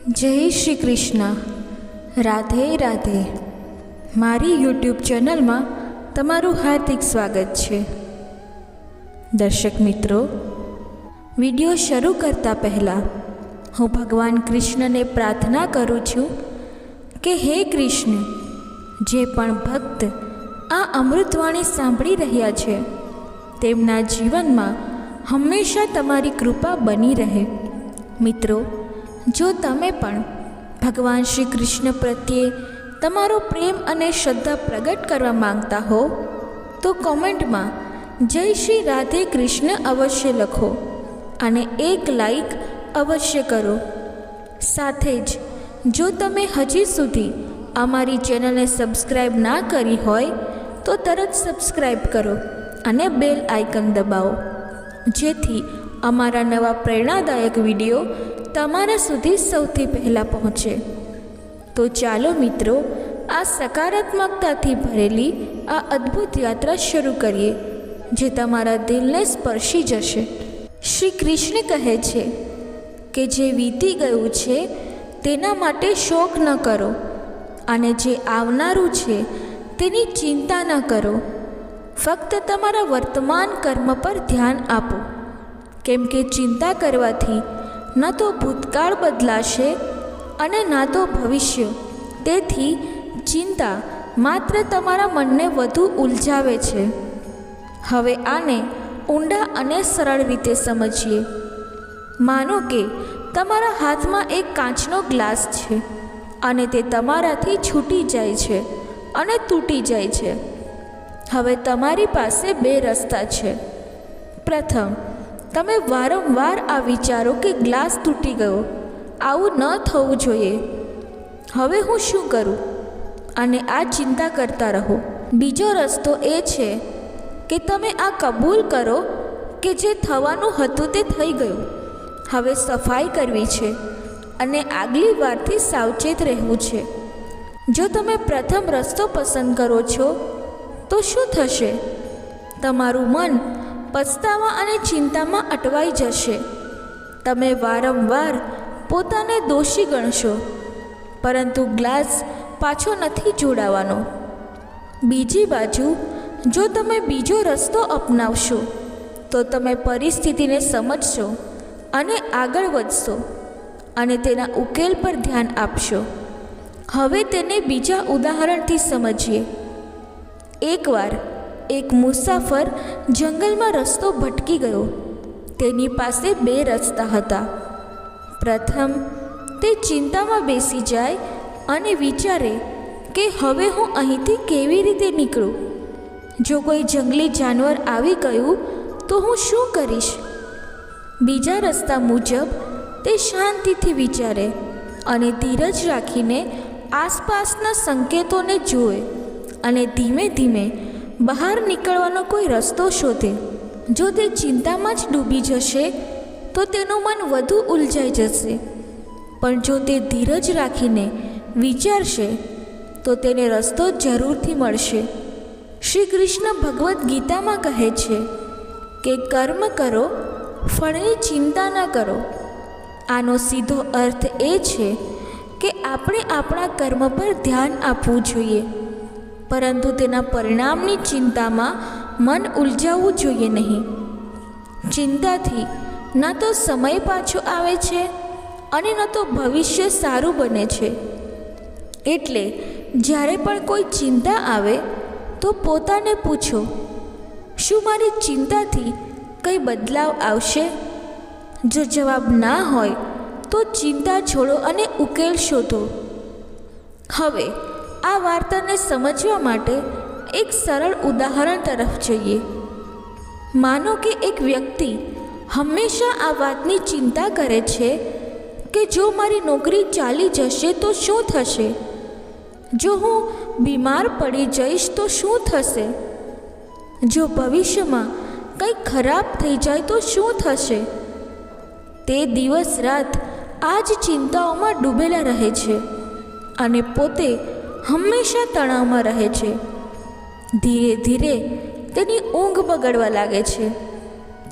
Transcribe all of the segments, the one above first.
જય શ્રી કૃષ્ણ. રાધે રાધે. મારી યુટ્યુબ ચેનલમાં તમારું હાર્દિક સ્વાગત છે. દર્શક મિત્રો, વિડીયો શરૂ કરતાં પહેલાં હું ભગવાન કૃષ્ણને પ્રાર્થના કરું છું કે હે કૃષ્ણ, જે પણ ભક્ત આ અમૃતવાણી સાંભળી રહ્યા છે તેમના જીવનમાં હંમેશા તમારી કૃપા બની રહે. મિત્રો, જો તમે પણ ભગવાન શ્રી કૃષ્ણ પ્રત્યે તમારો પ્રેમ અને શ્રદ્ધા પ્રગટ કરવા માંગતા હો તો કોમેન્ટમાં જય શ્રી રાધે કૃષ્ણ અવશ્ય લખો અને એક લાઈક અવશ્ય કરો. સાથે જ જો તમે હજી સુધી અમારી ચેનલને સબસ્ક્રાઈબ ના કરી હોય તો તરત સબસ્ક્રાઈબ કરો અને બેલ આઇકન દબાવો, જેથી અમારા નવા પ્રેરણાદાયક વિડીયો તમારા સુધી સૌથી પહેલાં પહોંચે. તો ચાલો મિત્રો, આ સકારાત્મકતાથી ભરેલી આ અદ્ભુત યાત્રા શરૂ કરીએ, જે તમારા દિલને સ્પર્શી જશે. શ્રી કૃષ્ણ કહે છે કે જે વીતી ગયું છે તેના માટે શોક ન કરો અને જે આવનારું છે તેની ચિંતા ન કરો. ફક્ત તમારા વર્તમાન કર્મ પર ધ્યાન આપો, કેમ કે ચિંતા કરવાથી ન તો ભૂતકાળ બદલાશે અને ના તો ભવિષ્ય. તેથી ચિંતા માત્ર તમારા મનને વધુ ઉલઝાવે છે. હવે આને ઊંડા અને સરળ રીતે સમજીએ. માનો કે તમારા હાથમાં એક કાચનો ગ્લાસ છે અને તે તમારાથી છૂટી જાય છે અને તૂટી જાય છે. હવે તમારી પાસે બે રસ્તા છે. પ્રથમ, તમે વારંવાર આ વિચારો કે ગ્લાસ તૂટી ગયો, આવું ન થવું જોઈએ, હવે હું શું કરું, અને આ ચિંતા કરતા રહો. બીજો રસ્તો એ છે કે તમે આ કબૂલ કરો કે જે થવાનું હતું તે થઈ ગયું, હવે સફાઈ કરવી છે અને આગલી વારથી સાવચેત રહેવું છે. જો તમે પ્રથમ રસ્તો પસંદ કરો છો તો શું થશે? તમારું મન પછતાવા અને ચિંતામાં અટવાઈ જશે. તમે વારંવાર પોતાને દોષી ગણશો, પરંતુ ગ્લાસ પાછો નથી જોડાવાનો. બીજી બાજુ, જો તમે બીજો રસ્તો અપનાવશો તો તમે પરિસ્થિતિને સમજશો અને આગળ વધશો અને તેના ઉકેલ પર ધ્યાન આપશો. હવે તેને બીજા ઉદાહરણથી સમજીએ. એકવાર એક મુસાફર જંગલમાં રસ્તો ભટકી ગયો. તેની પાસે બે રસ્તા હતા. પ્રથમ, તે ચિંતામાં બેસી જાય અને વિચારે કે હવે હું અહીંથી કેવી રીતે નીકળું? જો કોઈ જંગલી જાનવર આવી ગયું તો હું શું કરીશ? બીજા રસ્તા મુજબ તે શાંતિથી વિચારે અને ધીરજ રાખીને આસપાસના સંકેતોને જુએ અને ધીમે ધીમે બહાર નીકળવાનો કોઈ રસ્તો શોધે. જો તે ચિંતામાં જ ડૂબી જશે તો તેનું મન વધુ ઉલઝાઈ જશે, પણ જો તે ધીરજ રાખીને વિચારશે તો તેને રસ્તો જરૂરથી મળશે. શ્રી કૃષ્ણ ભગવદ્ ગીતામાં કહે છે કે કર્મ કરો, ફળની ચિંતા ન કરો. આનો સીધો અર્થ એ છે કે આપણે આપણા કર્મ પર ધ્યાન આપવું જોઈએ, પરંતુ તેના પરિણામની ચિંતામાં મન ઉલઝાવવું જોઈએ નહીં. ચિંતાથી ન તો સમય પાછો આવે છે અને ન તો ભવિષ્ય સારું બને છે. એટલે જ્યારે પણ કોઈ ચિંતા આવે તો પોતાને પૂછો, શું મારી ચિંતાથી કંઈ બદલાવ આવશે? જો જવાબ ના હોય તો ચિંતા છોડો અને ઉકેલ શોધો. હવે આ વાર્તાને સમજવા માટે એક સરળ ઉદાહરણ તરફ જઈએ. માનો કે એક વ્યક્તિ હંમેશા આ વાતની ચિંતા કરે છે કે જો મારી નોકરી ચાલી જશે તો શું થશે? જો હું બીમાર પડી જઈશ તો શું થશે? જો ભવિષ્યમાં કંઈક ખરાબ થઈ જાય તો શું થશે? તે દિવસ રાત આ જ ચિંતાઓમાં ડૂબેલા રહે છે અને પોતે હંમેશા તણાવમાં રહે છે. ધીરે ધીરે તેની ઊંઘ બગડવા લાગે છે,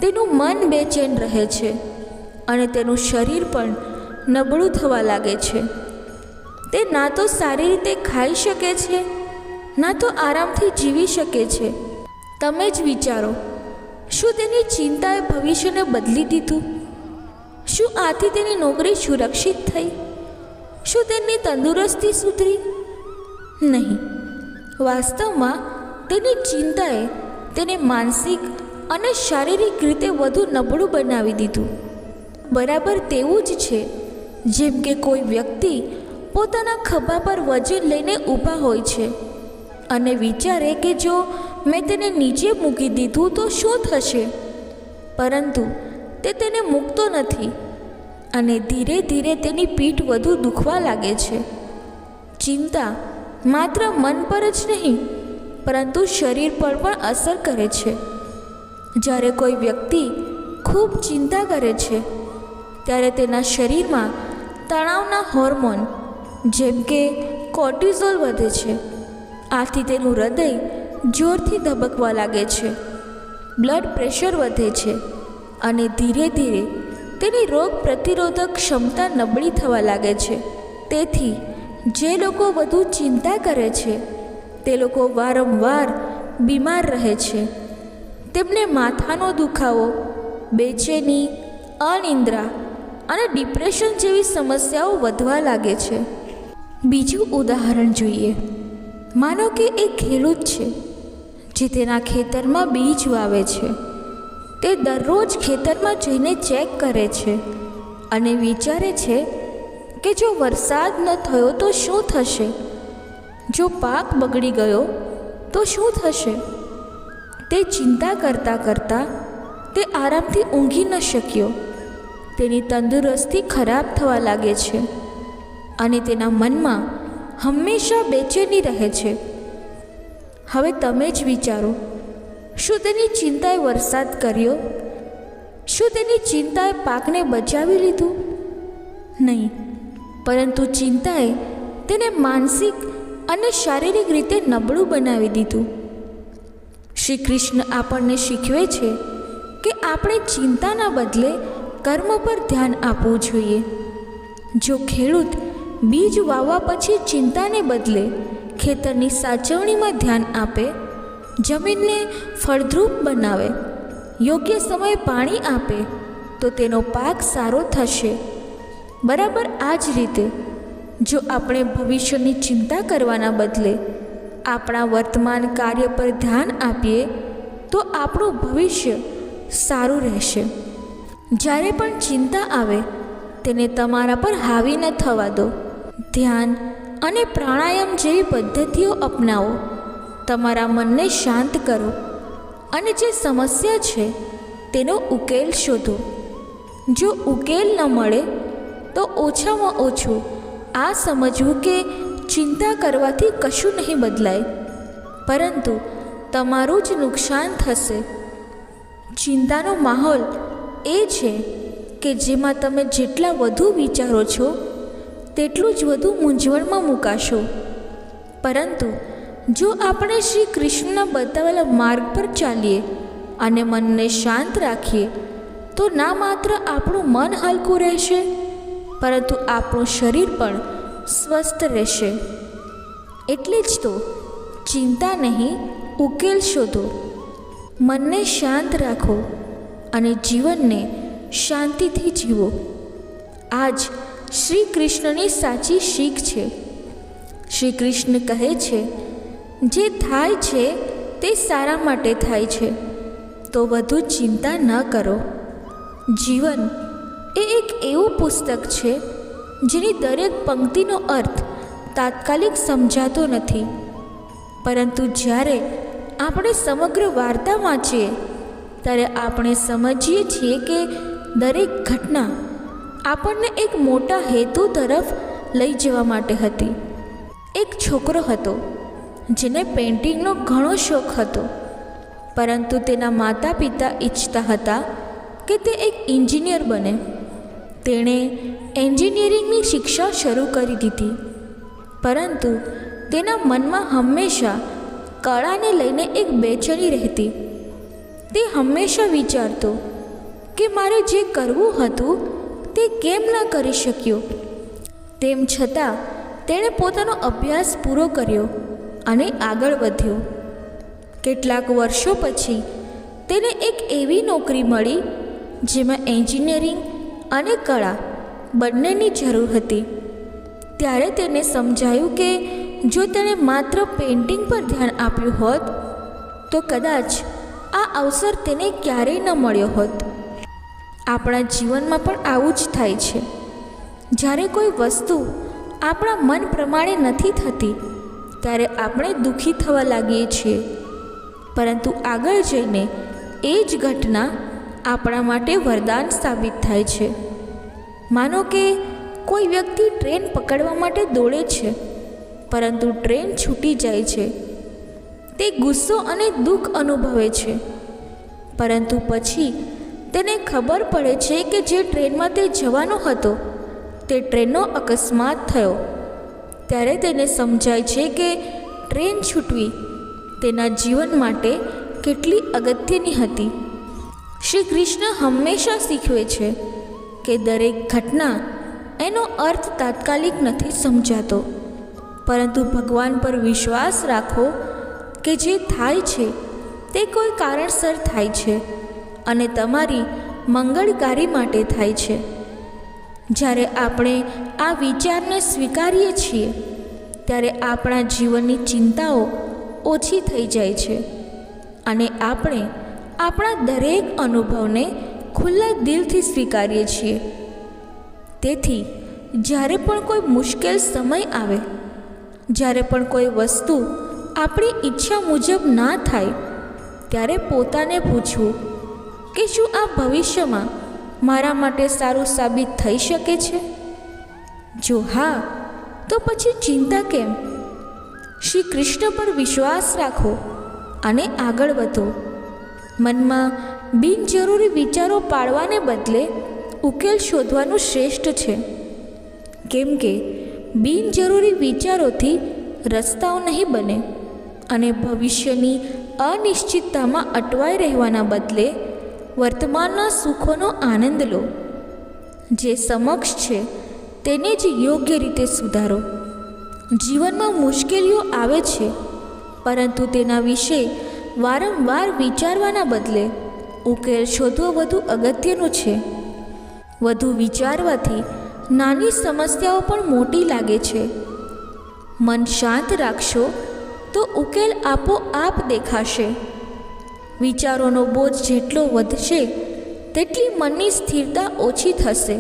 તેનું મન બેચેન રહે છે અને તેનું શરીર પણ નબળું થવા લાગે છે. તે ના તો સારી રીતે ખાઈ શકે છે, ના તો આરામથી જીવી શકે છે. તમે જ વિચારો, શું તેની ચિંતાએ ભવિષ્યને બદલી દીધું? શું આથી તેની નોકરી સુરક્ષિત થઈ? શું તેની તંદુરસ્તી સુધરી? નહીં. વાસ્તવમાં તેની ચિંતાએ તેને માનસિક અને શારીરિક રીતે વધુ નબળું બનાવી દીધું. બરાબર તેવું જ છે જેમ કે કોઈ વ્યક્તિ પોતાના ખભા પર વજન લઈને ઊભા હોય છે અને વિચારે કે જો મેં તેને નીચે મૂકી દીધું તો શું થશે, પરંતુ તે તેને મૂકતો નથી અને ધીરે ધીરે તેની પીઠ વધુ દુખવા લાગે છે. ચિંતા માત્ર મન પર જ નહીં પરંતુ શરીર પર પણ અસર કરે છે. જ્યારે કોઈ વ્યક્તિ ખૂબ ચિંતા કરે છે ત્યારે તેના શરીરમાં તણાવના હોર્મોન જેમ કે કોર્ટિઝોલ વધે છે. આથી તેનું હૃદય જોરથી ધબકવા લાગે છે, બ્લડ પ્રેશર વધે છે અને ધીરે ધીરે તેની રોગ પ્રતિરોધક ક્ષમતા નબળી થવા લાગે છે. તેથી જે લોકો વધુ ચિંતા કરે છે તે લોકો વારંવાર બીમાર રહે છે. તેમને માથાનો દુખાવો, બેચેની, અનિદ્રા અને ડિપ્રેશન જેવી સમસ્યાઓ વધવા લાગે છે. બીજું ઉદાહરણ જોઈએ. માનો કે એક ખેડૂત છે જે તેના ખેતરમાં બીજ વાવે છે. તે દરરોજ ખેતરમાં જઈને ચેક કરે છે અને વિચારે છે કે જો વરસાદ ન થયો તો શું થશે, જો પાક બગડી ગયો તો શું થશે. તે ચિંતા કરતાં કરતાં તે આરામથી ઊંઘી ન શક્યો. તેની તંદુરસ્તી ખરાબ થવા લાગે છે અને તેના મનમાં હંમેશા બેચેની રહે છે. હવે તમે જ વિચારો, શું તેની ચિંતાએ વરસાદ કર્યો? શું તેની ચિંતાએ પાકને બચાવી લીધું? નહીં, પરંતુ ચિંતાએ તેને માનસિક અને શારીરિક રીતે નબળું બનાવી દીધું. શ્રી કૃષ્ણ આપણને શીખવે છે કે આપણે ચિંતાના બદલે કર્મ પર ધ્યાન આપવું જોઈએ. જો ખેડૂત બીજ વાવવા પછી ચિંતાને બદલે ખેતરની સાચવણીમાં ધ્યાન આપે, જમીનને ફળદ્રુપ બનાવે, યોગ્ય સમયે પાણી આપે તો તેનો પાક સારો થશે. બરાબર આ જ રીતે જો આપણે ભવિષ્યની ચિંતા કરવાના બદલે આપણા વર્તમાન કાર્ય પર ધ્યાન આપીએ તો આપણું ભવિષ્ય સારું રહેશે. જ્યારે પણ ચિંતા આવે તેને તમારા પર હાવી ન થવા દો. ધ્યાન અને પ્રાણાયામ જેવી પદ્ધતિઓ અપનાવો. તમારા મનને શાંત કરો અને જે સમસ્યા છે તેનો ઉકેલ શોધો. જો ઉકેલ ન મળે તો ઓછામાં ઓછું આ સમજવું કે ચિંતા કરવાથી કશું નહીં બદલાય, પરંતુ તમારું જ નુકસાન થશે. ચિંતાનો માહોલ એ છે કે જેમાં તમે જેટલા વધુ વિચારો છો તેટલું જ વધુ મૂંઝવણમાં મુકાશો. પરંતુ જો આપણે શ્રી કૃષ્ણના બતાવેલા માર્ગ પર ચાલીએ અને મનને શાંત રાખીએ તો ના માત્ર આપણું મન હલકું રહેશે પરંતુ આપણું શરીર પણ સ્વસ્થ રહેશે. એટલે જ તો ચિંતા નહીં, ઉકેલ શોધો. મનને શાંત રાખો અને જીવનને શાંતિથી જીવો. આ જ શ્રી કૃષ્ણની સાચી શીખ છે. શ્રી કૃષ્ણ કહે છે, જે થાય છે તે સારા માટે થાય છે, તો વધુ ચિંતા ન કરો. જીવન એ એક એવું પુસ્તક છે જેની દરેક પંક્તિનો અર્થ તાત્કાલિક સમજાતો નથી, પરંતુ જ્યારે આપણે સમગ્ર વાર્તા વાંચીએ ત્યારે આપણે સમજીએ છીએ કે દરેક ઘટના આપણને એક મોટા હેતુ તરફ લઈ જવા માટે હતી. એક છોકરો હતો જેને પેઇન્ટિંગનો ઘણો શોખ હતો, પરંતુ તેના માતા પિતા ઈચ્છતા હતા કે તે એક એન્જિનિયર બને. તેણે એન્જિનિયરિંગની શિક્ષા શરૂ કરી દીધી, પરંતુ તેના મનમાં હંમેશા કળાને લઈને એક બેચેની રહેતી. તે હંમેશા વિચારતો કે મારે જે કરવું હતું તે કેમ ન કરી શક્યો? તેમ છતાં તેણે પોતાનો અભ્યાસ પૂરો કર્યો અને આગળ વધ્યો. કેટલાક વર્ષો પછી તેને એક એવી નોકરી મળી જેમાં એન્જિનિયરિંગ અને કળા બંનેની જરૂર હતી. ત્યારે તેને સમજાયું કે જો તેણે માત્ર પેઇન્ટિંગ પર ધ્યાન આપ્યું હોત તો કદાચ આ અવસર તેને ક્યારેય ન મળ્યો હોત. આપણા જીવનમાં પણ આવું જ થાય છે. જ્યારે કોઈ વસ્તુ આપણા મન પ્રમાણે નથી થતી ત્યારે આપણે દુઃખી થવા લાગીએ છીએ, પરંતુ આગળ જઈને એ જ ઘટના આપણા માટે વરદાન સાબિત થાય છે. માનો કે કોઈ વ્યક્તિ ટ્રેન પકડવા માટે દોડે છે, પરંતુ ટ્રેન છૂટી જાય છે. તે ગુસ્સો અને દુઃખ અનુભવે છે, પરંતુ પછી તેને ખબર પડે છે કે જે ટ્રેનમાં તે જવાનો હતો તે ટ્રેનનો અકસ્માત થયો. ત્યારે તેને સમજાય છે કે ટ્રેન છૂટવી તેના જીવન માટે કેટલી અગત્યની હતી. શ્રી કૃષ્ણ હંમેશા શીખવે છે કે દરેક ઘટના એનો અર્થ તાત્કાલિક નથી સમજાતો, પરંતુ ભગવાન પર વિશ્વાસ રાખો કે જે થાય છે તે કોઈ કારણસર થાય છે અને તમારી મંગળકારી માટે થાય છે. જ્યારે આપણે આ વિચારને સ્વીકારીએ છીએ ત્યારે આપણા જીવનની ચિંતાઓ ઓછી થઈ જાય છે અને આપણે આપણા દરેક અનુભવને ખુલ્લા દિલથી સ્વીકારીએ છીએ. તેથી જ્યારે પણ કોઈ મુશ્કેલ સમય આવે, જ્યારે પણ કોઈ વસ્તુ આપણી ઈચ્છા મુજબ ના થાય, ત્યારે પોતાને પૂછવું કે શું આ ભવિષ્યમાં મારા માટે સારું સાબિત થઈ શકે છે? જો હા, તો પછી ચિંતા કેમ? શ્રી કૃષ્ણ પર વિશ્વાસ રાખો અને આગળ વધો. મનમાં બિનજરૂરી વિચારો પાડવાને બદલે ઉકેલ શોધવાનું શ્રેષ્ઠ છે, કેમ કે બિનજરૂરી વિચારોથી રસ્તાઓ નહીં બને અને ભવિષ્યની અનિશ્ચિતતામાં અટવાઈ રહેવાના બદલે વર્તમાનના સુખોનો આનંદ લો. જે સમક્ષ છે તેને જ યોગ્ય રીતે સુધારો. જીવનમાં મુશ્કેલીઓ આવે છે, પરંતુ તેના વિશે વારંવાર વિચારવાના બદલે ઉકેલ શોધવો વધુ અગત્યનું છે. વધુ વિચારવાથી નાની સમસ્યાઓ પણ મોટી લાગે છે. મન શાંત રાખશો તો ઉકેલ આપોઆપ દેખાશે. વિચારોનો બોજ જેટલો વધશે તેટલી મનની સ્થિરતા ઓછી થશે.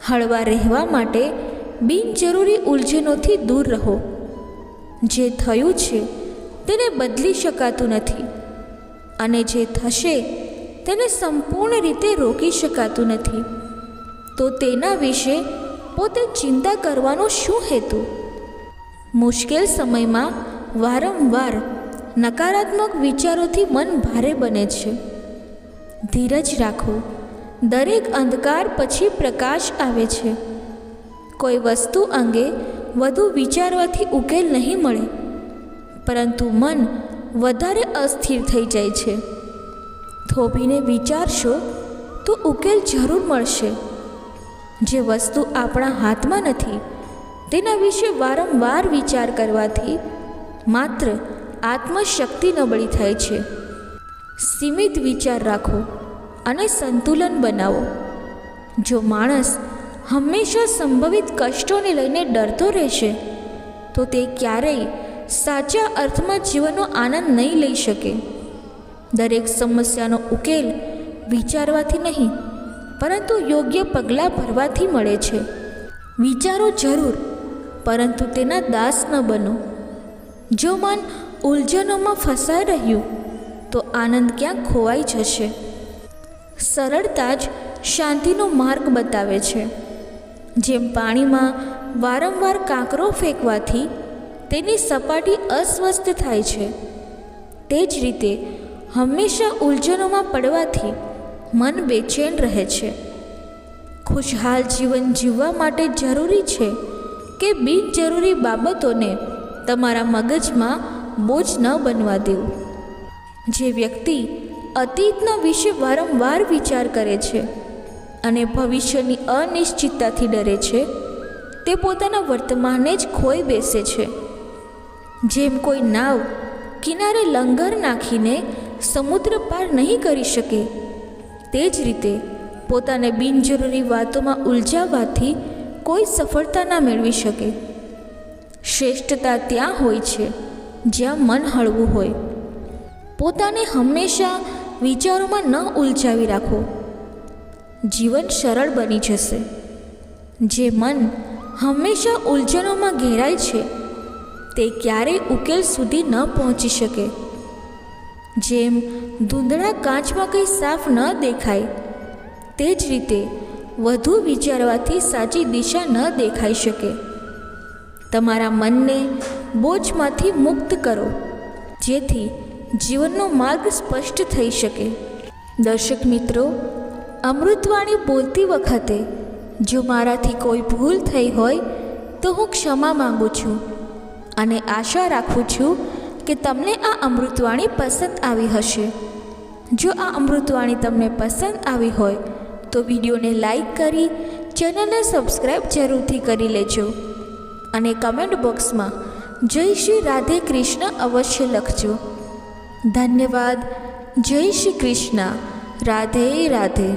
હળવા રહેવા માટે બિનજરૂરી ઉલઝનોથી દૂર રહો. જે થયું છે તેને બદલી શકાતું નથી અને જે થશે તેને સંપૂર્ણ રીતે રોકી શકાતું નથી. તો તેના વિશે પોતે ચિંતા કરવાનો શું હેતુ? મુશ્કેલ સમયમાં વારંવાર નકારાત્મક વિચારોથી મન ભારે બને છે. ધીરજ રાખો. દરેક અંધકાર પછી પ્રકાશ આવે છે. કોઈ વસ્તુ અંગે વધુ વિચારવાથી ઉકેલ નહીં મળે, પરંતુ મન વધારે અસ્થિર થઈ જાય છે. થોભીને વિચારશો તો ઉકેલ જરૂર મળશે. જે વસ્તુ આપણા હાથમાં નથી તેના વિશે વારંવાર વિચાર કરવાથી માત્ર આત્મશક્તિ નબળી થાય છે. સીમિત વિચાર રાખો અને સંતુલન બનાવો. જો માણસ હંમેશા સંભવિત કષ્ટોને લઈને ડરતો રહેશે તો તે ક્યારેય સાચા અર્થમાં જીવનનો આનંદ નહીં લઈ શકે. દરેક સમસ્યાનો ઉકેલ વિચારવાથી નહીં, પરંતુ યોગ્ય પગલાં ભરવાથી મળે છે. વિચારો જરૂર, પરંતુ તેના દાસ ન બનો. જો મન ઉલઝનોમાં ફસાઈ રહ્યું તો આનંદ ક્યાંક ખોવાઈ જશે. સરળતા જ શાંતિનો માર્ગ બતાવે છે. જેમ પાણીમાં વારંવાર કાંકરો ફેંકવાથી તેની સપાટી અસ્વસ્થ થાય છે, તે જ રીતે હંમેશા ઉલઝનોમાં પડવાથી મન બેચેન રહે છે. ખુશહાલ જીવન જીવવા માટે જરૂરી છે કે બિનજરૂરી બાબતોને તમારા મગજમાં બોજ ન બનવા દેવું. જે વ્યક્તિ અતીતના વિશે વારંવાર વિચાર કરે છે અને ભવિષ્યની અનિશ્ચિતતાથી ડરે છે, તે પોતાના વર્તમાનને જ ખોઈ બેસે છે. જેમ કોઈ નાવ કિનારે લંગર નાખીને સમુદ્ર પાર નહીં કરી શકે, તે જ રીતે પોતાને બિનજરૂરી વાતોમાં ઉલઝાવવાથી કોઈ સફળતા ના મેળવી શકે. શ્રેષ્ઠતા ત્યાં હોય છે જ્યાં મન હળવું હોય. પોતાને હંમેશા વિચારોમાં ન ઉલઝાવી રાખો. જીવન સરળ બની જશે. જે મન હંમેશા ઉલઝનોમાં ઘેરાય છે તે ક્યારેય ઉકેલ સુધી ન પહોંચી શકે. જેમ ધૂંધળા કાચમાં કંઈ સાફ ન દેખાય, તે જ રીતે વધુ વિચારવાથી સાચી દિશા ન દેખાઈ શકે. તમારા મનને બોજમાંથી મુક્ત કરો, જેથી જીવનનો માર્ગ સ્પષ્ટ થઈ શકે. દર્શક મિત્રો, અમૃતવાણી બોલતી વખતે જો મારાથી કોઈ ભૂલ થઈ હોય તો હું ક્ષમા માગું છું અને આશા રાખું છું કે તમને આ અમૃતવાણી પસંદ આવી હશે. જો આ અમૃતવાણી તમને પસંદ આવી હોય તો વિડીયોને લાઈક કરી ચેનલને સબસ્ક્રાઈબ જરૂરથી કરી લેજો અને કમેન્ટ બોક્સમાં જય શ્રી રાધે કૃષ્ણ અવશ્ય લખજો. ધન્યવાદ. જય શ્રી કૃષ્ણ. રાધે રાધે.